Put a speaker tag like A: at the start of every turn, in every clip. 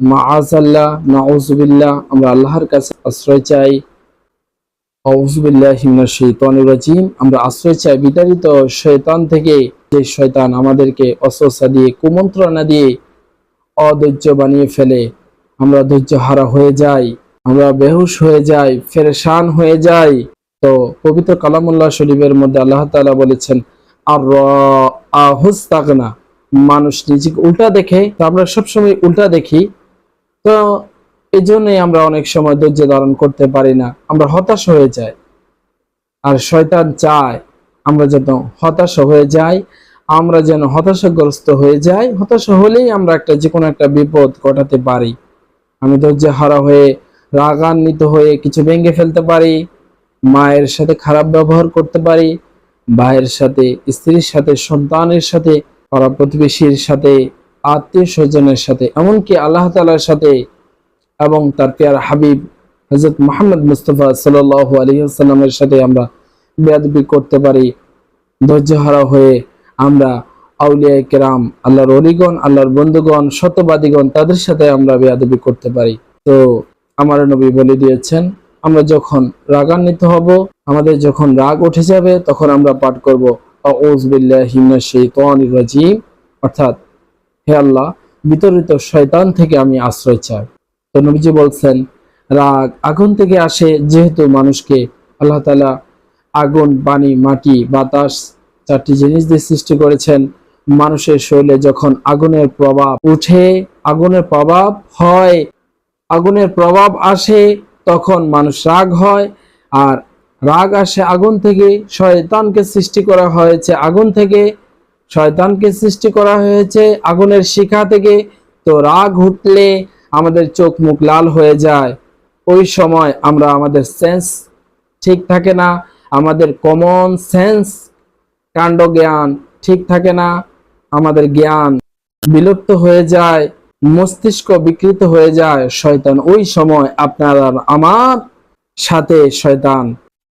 A: মাআযাল্লাহ, নাউযুবিল্লাহ, আমরা আল্লাহর কাছে আশ্রয় চাই। আউযু বিল্লাহি মিনাশ শাইতানির রাজিম, আমরা আশ্রয় চাই বিতাড়িত শয়তান থেকে, যে শয়তান আমাদেরকে অসওসা দিয়ে, কুমন্ত্রণা দিয়ে অধৈর্য বানিয়ে ফেলে। আমরা ধৈর্য হারা হয়ে যাই, আমরা বেহুশ হয়ে যাই, পেরেশান হয়ে যাই। তো পবিত্র কালামুল্লাহ শরীফের মধ্যে আল্লাহ তাআলা বলেছেন, আর আহুস্তাগনা, মানুষ নিজেকে উল্টা দেখে। তো আমরা সবসময় উল্টা দেখি, তো এই জন্যই আমরা অনেক সময় ধৈর্য ধারণ করতে পারি না, আমরা হতাশ হয়ে যাই। আর শয়তান চায় আমরা যেন হতাশ হয়ে যাই, আমরা যেন হতাশাগ্রস্ত হয়ে যাই। হতাশা হলেই আমরা যে কোনো একটা বিপদ ঘটাতে পারি। আমি ধৈর্য হারা হয়ে, রাগান্বিত হয়ে কিছু ভেঙে ফেলতে পারি, মায়ের সাথে খারাপ ব্যবহার করতে পারি, ভাইয়ের সাথে, স্ত্রীর সাথে, সন্তানের সাথে, পাড়া প্রতিবেশীর সাথে, আত্মীয় স্বজনের সাথে, এমনকি আল্লাহ তাআলার সাথে এবং তার পেয়ারা হাবিব হযরত মুহাম্মদ মুস্তাফা সাল্লাল্লাহু আলাইহি ওয়াসাল্লামের সাথে আমরা বেয়াদবি করতে পারি। ধৈর্য হারা হয়ে আমরা আউলিয়ায়ে কেরাম, আল্লাহর ওলিগণ, আল্লাহর বন্ধুগণ, সত্যবাদীগণ, তাদের সাথে আমরা বেয়াদবি করতে পারি। তো আমার নবী বলে দিয়েছেন, আমরা যখন রাগান্বিত হব, আমাদের যখন রাগ উঠে যাবে, তখন আমরা পাঠ করব আউযু বিল্লাহি মিনাশ শাইতানির রাজিম, অর্থাৎ হে আল্লাহ, বিতরিত শয়তান থেকে আমি আশ্রয় চাই। তো নবীজি বলছেন, রাগ আগুন থেকে আসে, যেহেতু মানুষকে আল্লাহ তাআলা আগুন, পানি, মাটি, বাতাস, চারটি জিনিস দিয়ে সৃষ্টি করেছেন। মানুষের শরীরে যখন আগুনের প্রভাব উঠে, আগুনের প্রভাব হয়, আগুনের প্রভাব আসে, তখন মানুষ রাগ হয়। আর রাগ আসে আগুন থেকে, শয়তানকে সৃষ্টি করা হয়েছে আগুন থেকে, শয়তানকে সৃষ্টি করা হয়েছে আগুনের শিখা থেকে। তো রাগ উঠলে আমাদের চোখ মুখ লাল হয়ে যায়। ওই সময় আমাদের সেন্স ঠিক থাকে না, আমাদের কমন সেন্স, কাণ্ড জ্ঞান ঠিক থাকে না, আমাদের জ্ঞান বিলুপ্ত হয়ে যায়, মস্তিষ্ক বিকৃত হয়ে যায়। শয়তান ওই সময় আপনার আর আমার সাথে, শয়তান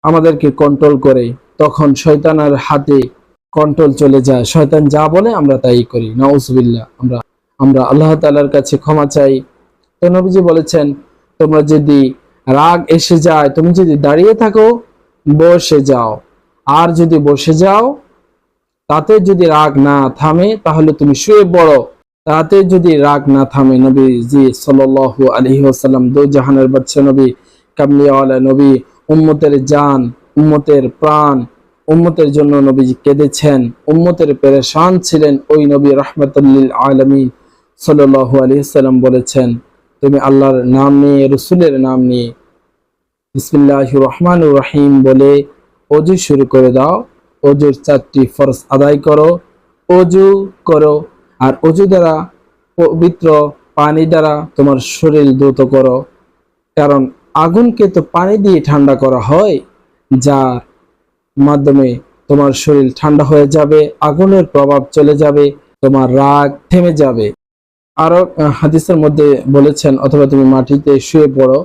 A: আমাদেরকে কন্ট্রোল করে। তখন শয়তানের হাতে কন্ট্রোল চলে যায়, শয়তান যা বলে আমরা তাই করি। নাউজুবিল্লাহ, আমরা আল্লাহ তাআলার কাছে ক্ষমা চাই। তো নবীজি বলেছেন, তোমরা যদি রাগ এসে যায়, তুমি যদি দাঁড়িয়ে থাকো, বসে যাও। আর যদি বসে যাও, তাতে যদি রাগ না থামে, তাহলে তুমি শুয়ে পড়ো। তাতে যদি রাগ না থামে, নবীজি সাল্লাল্লাহু আলাইহি ওয়াসাল্লাম, দো জাহানের বাদশা নবী, কামলিওয়ালা নবী, উম্মতের জান, উম্মতের প্রাণ, উম্মতের জন্য নবীজি কেঁদেছেন, উম্মতের পেরেশান ছিলেন। ওই নবী রাহমাতুল লিল আলামিন সাল্লাল্লাহু আলাইহি ওয়াসাল্লাম বলেছেন, তুমি আল্লাহর নাম নিয়ে, রাসূলের নাম নিয়ে বিসমিল্লাহির রহমানির রহিম বলে ওযু শুরু করে দাও। ওযুর 4টি ফরজ আদায় করো, ওযু করো। আর ওযু দ্বারা, পবিত্র পানি দ্বারা তোমার শরীর ধৌত করো। কারণ আগুনকে তো পানি দিয়ে ঠান্ডা করা হয়, যার মাধ্যমে তোমার শরীর ঠান্ডা হয়ে যাবে, আগুনের প্রভাব চলে যাবে, তোমার রাগ থেমে যাবে। আরো হাদিসের মধ্যে বলেছেন, অথবা তুমি মাটিতে শুয়ে পড়ো,